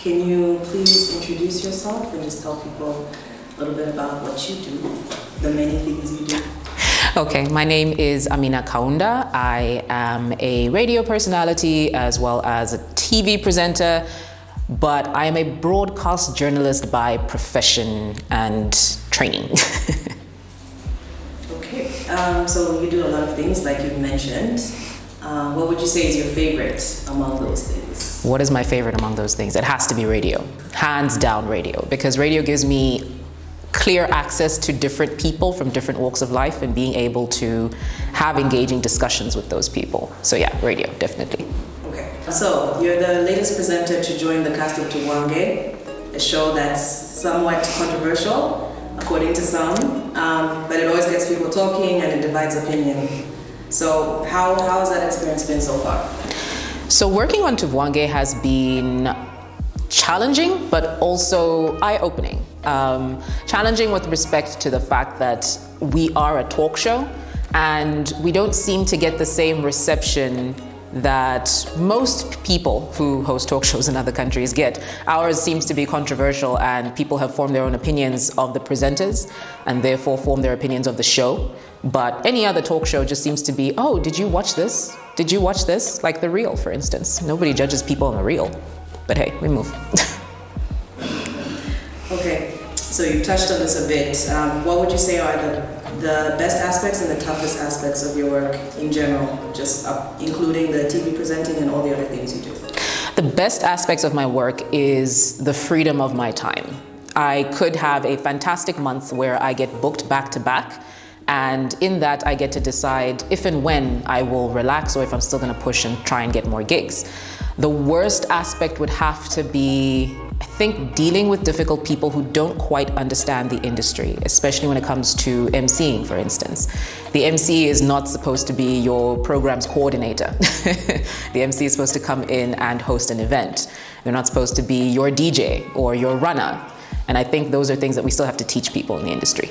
Can you please introduce yourself and just tell people a little bit about what you do, the many things you do? Okay, my name is Amina Kaunda. I am a radio personality as well as a TV presenter, but I am a broadcast journalist by profession and training. Okay, so you do a lot of things like you've mentioned. What would you say is your favorite among those things? What is my favorite among those things? It has to be radio, hands down radio, because radio gives me clear access to different people from different walks of life and being able to have engaging discussions with those people. So yeah, radio, definitely. Okay, so you're the latest presenter to join the cast of Tubwange, a show that's somewhat controversial, according to some, but it always gets people talking and it divides opinion. So how has that experience been so far? So working on Tubwange has been challenging, but also eye-opening. Challenging with respect to the fact that we are a talk show and we don't seem to get the same reception that most people who host talk shows in other countries get. Ours seems to be controversial and people have formed their own opinions of the presenters and therefore form their opinions of the show. But any other talk show just seems to be, oh, did you watch this? Did you watch this? Like The Reel, for instance. Nobody judges people on The Reel. But hey, we move. Okay, so you've touched on this a bit. What would you say are the best aspects and the toughest aspects of your work in general, just including the TV presenting and all the other things you do? The best aspects of my work is the freedom of my time. I could have a fantastic month where I get booked back to back, and in that I get to decide if and when I will relax or if I'm still going to push and try and get more gigs. The worst aspect would have to be, I think, dealing with difficult people who don't quite understand the industry, especially when it comes to emceeing, for instance. The MC is not supposed to be your program's coordinator. The MC is supposed to come in and host an event. They're not supposed to be your DJ or your runner. And I think those are things that we still have to teach people in the industry.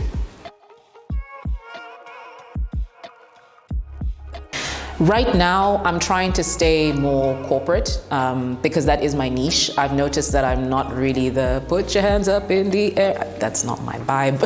Right now, I'm trying to stay more corporate because that is my niche. I've noticed that I'm not really the put your hands up in the air. That's not my vibe.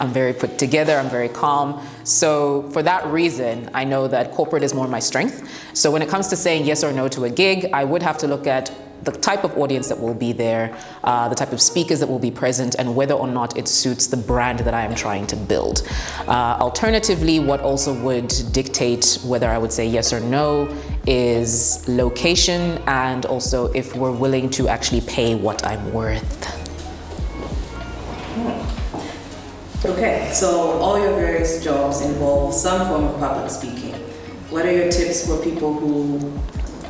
I'm very put together, I'm very calm. So for that reason, I know that corporate is more my strength. So when it comes to saying yes or no to a gig, I would have to look at the type of audience that will be there, the type of speakers that will be present, and whether or not it suits the brand that I am trying to build. Alternatively, what also would dictate whether I would say yes or no is location, and also if we're willing to actually pay what I'm worth. Okay, so all your various jobs involve some form of public speaking. What are your tips for people who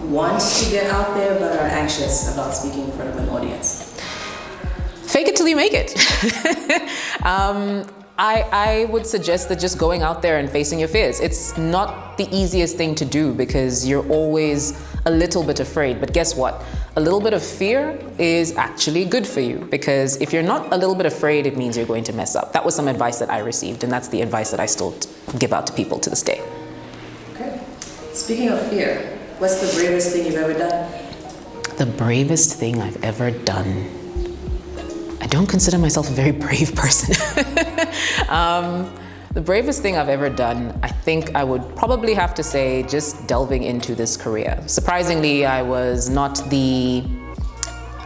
want to get out there but are anxious about speaking in front of an audience? Fake it till you make it. I would suggest that just going out there and facing your fears. It's not the easiest thing to do because you're always a little bit afraid. But guess what? A little bit of fear is actually good for you because if you're not a little bit afraid, it means you're going to mess up. That was some advice that I received, and that's the advice that I still give out to people to this day. Okay. Speaking of fear, what's the bravest thing you've ever done? The bravest thing I've ever done. I don't consider myself a very brave person. The bravest thing I've ever done, I think I would probably have to say just delving into this career. Surprisingly, I was not the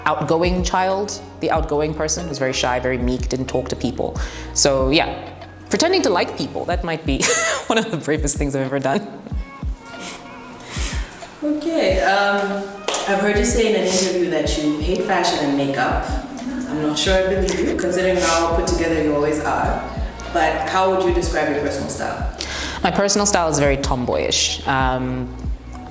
outgoing child, the outgoing person. I was very shy, very meek, didn't talk to people. So yeah, pretending to like people, that might be one of the bravest things I've ever done. Okay, I've heard you say in an interview that you hate fashion and makeup. I'm not sure I believe you, considering how put together you always are. But how would you describe your personal style? My personal style is very tomboyish.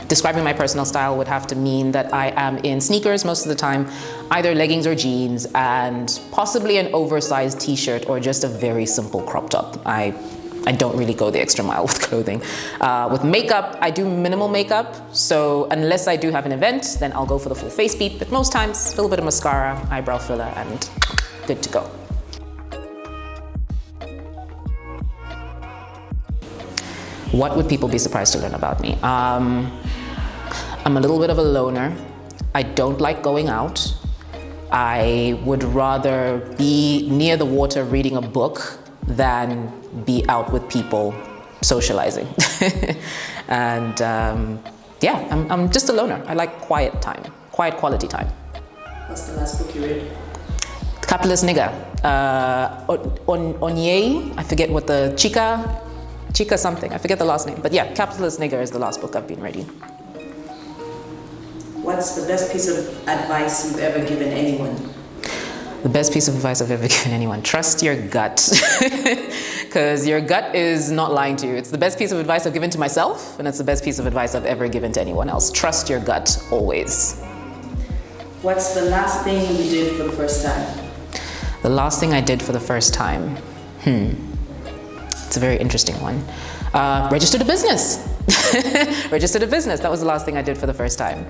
Describing my personal style would have to mean that I am in sneakers most of the time, either leggings or jeans, and possibly an oversized t-shirt or just a very simple crop top. I don't really go the extra mile with clothing. With makeup, I do minimal makeup, so unless I do have an event, then I'll go for the full face beat, but most times, a little bit of mascara, eyebrow filler, and good to go. What would people be surprised to learn about me? I'm a little bit of a loner. I don't like going out. I would rather be near the water reading a book than be out with people socializing. And yeah, I'm just a loner. I like quiet time, quiet quality time. What's the last book you read? Capitalist Nigger. Onye, I forget what the Chica something, I forget the last name. But yeah, Capitalist Nigger is the last book I've been reading. What's the best piece of advice you've ever given anyone? The best piece of advice I've ever given anyone: trust your gut. Because your gut is not lying to you. It's the best piece of advice I've given to myself, and it's the best piece of advice I've ever given to anyone else. Trust your gut, always. What's the last thing you did for the first time? The last thing I did for the first time? It's a very interesting one. Registered a business. Registered a business. That was the last thing I did for the first time.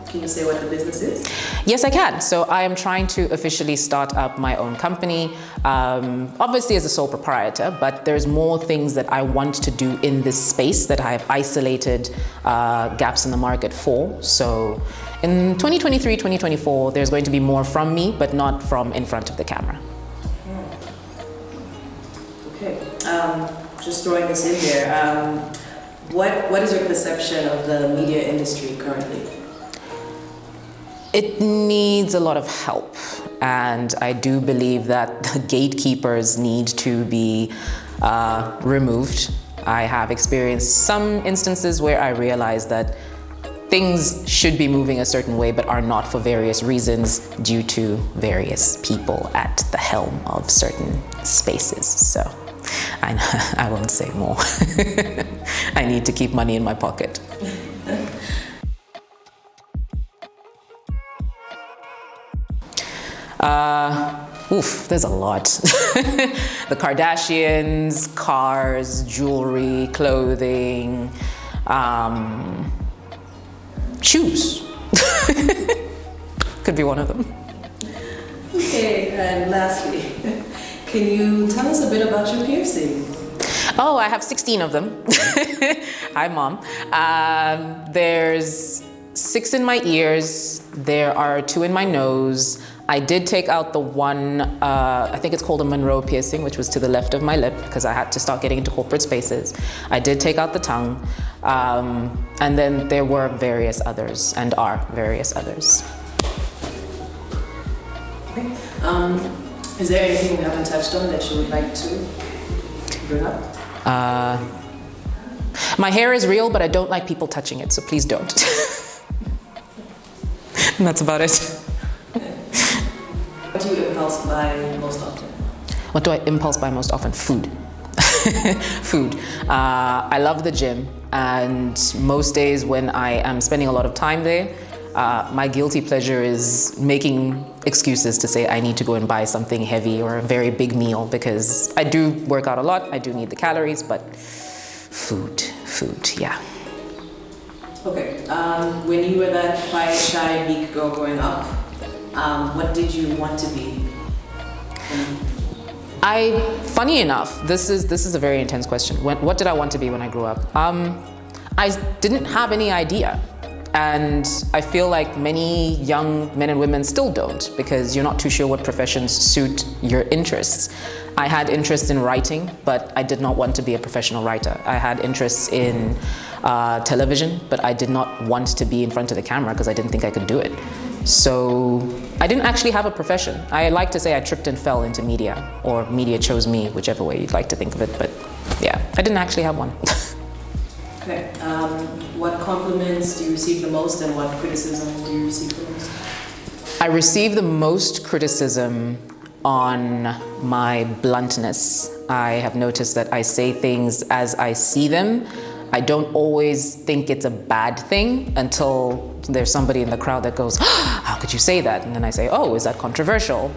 Can you say what the business is? Yes, I can. So I am trying to officially start up my own company, obviously as a sole proprietor, but there's more things that I want to do in this space that I have isolated gaps in the market for. So in 2023, 2024, there's going to be more from me, but not from in front of the camera. Okay, just throwing this in there. What is your perception of the media industry currently? It needs a lot of help, and I do believe that the gatekeepers need to be removed. I have experienced some instances where I realized that things should be moving a certain way but are not for various reasons due to various people at the helm of certain spaces. So I won't say more. I need to keep money in my pocket. There's a lot. The Kardashians, cars, jewelry, clothing, shoes. Could be one of them. Okay, and lastly, can you tell us a bit about your piercings? Oh, I have 16 of them. Hi, Mom. There's 6 in my ears. There are 2 in my nose. I did take out the one, I think it's called a Monroe piercing, which was to the left of my lip because I had to start getting into corporate spaces. I did take out the tongue. And then there were various others and are various others. Okay. Is there anything we haven't touched on that you would like to bring up? My hair is real, but I don't like people touching it, so please don't. And that's about it. What do you impulse buy most often? What do I impulse buy most often? Food. Food. I love the gym, and most days when I am spending a lot of time there, my guilty pleasure is making excuses to say I need to go and buy something heavy or a very big meal because I do work out a lot, I do need the calories, but food, yeah. Okay, when you were that quiet, shy, meek girl growing up, what did you want to be? Funny enough, this is a very intense question. What did I want to be when I grew up? I didn't have any idea. And I feel like many young men and women still don't because you're not too sure what professions suit your interests. I had interests in writing, but I did not want to be a professional writer. I had interests in television, but I did not want to be in front of the camera because I didn't think I could do it. So I didn't actually have a profession. I like to say I tripped and fell into media, or media chose me, whichever way you'd like to think of it. But yeah, I didn't actually have one. Okay. What compliments do you receive the most, and what criticism do you receive the most? I receive the most criticism on my bluntness. I have noticed that I say things as I see them. I don't always think it's a bad thing until there's somebody in the crowd that goes, "How could you say that?" And then I say, "Oh, is that controversial?"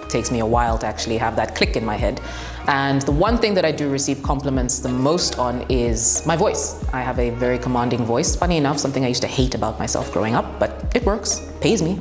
It takes me a while to actually have that click in my head. And the one thing that I do receive compliments the most on is my voice. I have a very commanding voice. Funny enough, something I used to hate about myself growing up, but it works, pays me.